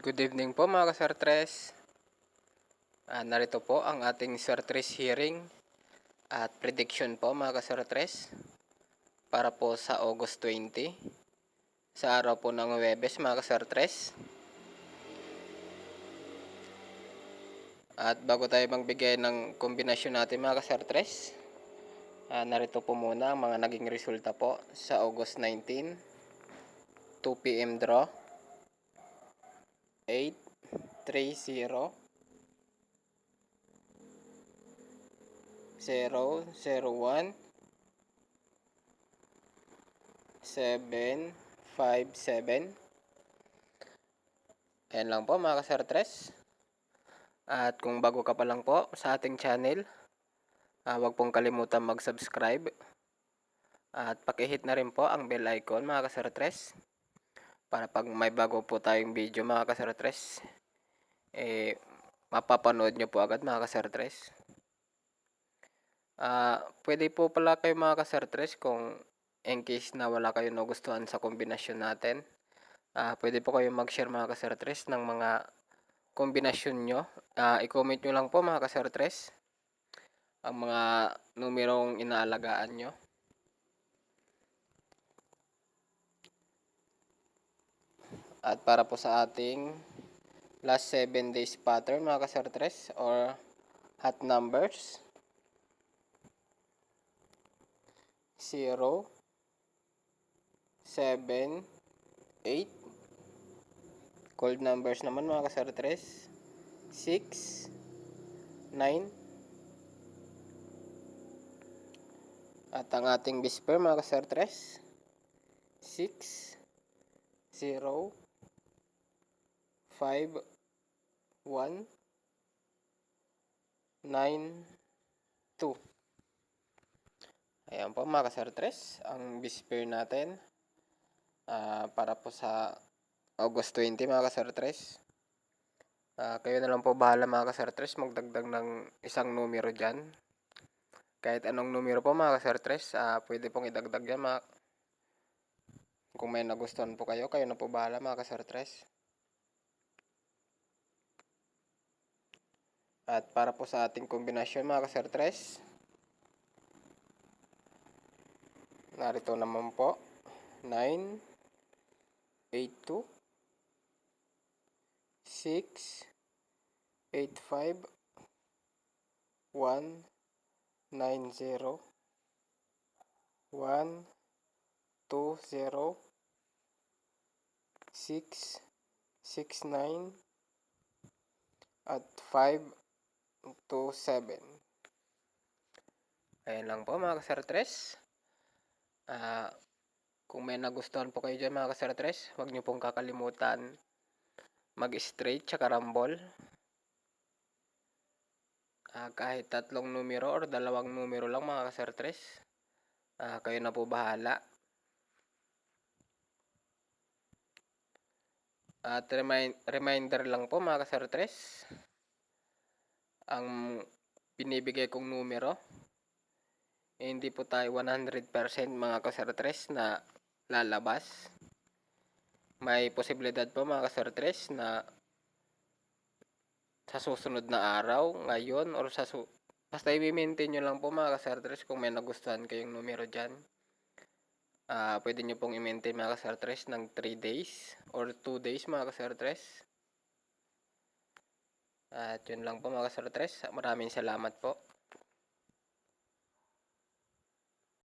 Good evening po mga ka-Sir narito po ang ating Sir hearing at prediction po mga ka-Sir para po sa August 20 sa araw po ng Huwebes mga ka-Sir At bago tayo magbigay ng kombinasyon natin mga ka-Sir narito po muna ang mga naging resulta po sa August 19, 2 PM draw, 8, 3, 0, 0, 0, 1, 7, 5, 7. Ayan lang po mga ka-Sir At kung bago ka pa lang po sa ating channel, huwag pong kalimutan mag-subscribe. At pakihit na rin po ang bell icon mga ka-Sir para pag may bago po tayong video mga ka-Sir mapapanood nyo po agad mga ka-Sir pwede po pala kayo mga ka-Sir kung in case na wala kayo nagustuhan sa kombinasyon natin. Pwede po kayo mag-share mga ka-Sir ng mga kombinasyon nyo. I-comment nyo lang po mga ka-Sir ang mga numerong inaalagaan nyo. At para po sa ating last 7 days pattern mga ka-Sir or hot numbers, 0, 7, 8. Cold numbers naman mga ka-Sir 6, 9. At ang ating whisper mga ka-Sir 6, 0, 5, 1, 9, 2. Ayan po mga ka-Sir ang whisper natin para po sa August 20 mga ka-Sir kayo na lang po bahala mga ka-Sir magdagdag ng isang numero dyan. Kahit anong numero po mga ka-Sir pwede pong idagdag yan kung may nagustuhan po kayo na po bahala mga ka-Sir At para po sa ating kombinasyon mga ka-Sir narito naman po 9, 8, 2, 6, 8, 5, 1, 9, 0, 1, 2, 0, 6, 6, 9, at 5, 2, 7. Ayan lang po mga ka-Sir kung may nagustuhan po kayo dyan mga ka-Sir huwag nyo pong kakalimutan mag-straight tsaka rumble. Kahit tatlong numero or dalawang numero lang mga ka-Sir kayo na po bahala. At reminder lang po mga ka-Sir ang binibigay kong numero hindi po tayo 100% mga ka-Sir na lalabas. May posibilidad po mga ka-Sir na sa susunod na araw, ngayon, or basta i-maintain nyo lang po mga ka-Sir kung may nagustuhan kayong numero dyan. Pwede nyo pong i-maintain mga ka-Sir ng 3 days or 2 days mga ka-Sir At yun lang po mga ka-Sir Maraming salamat po.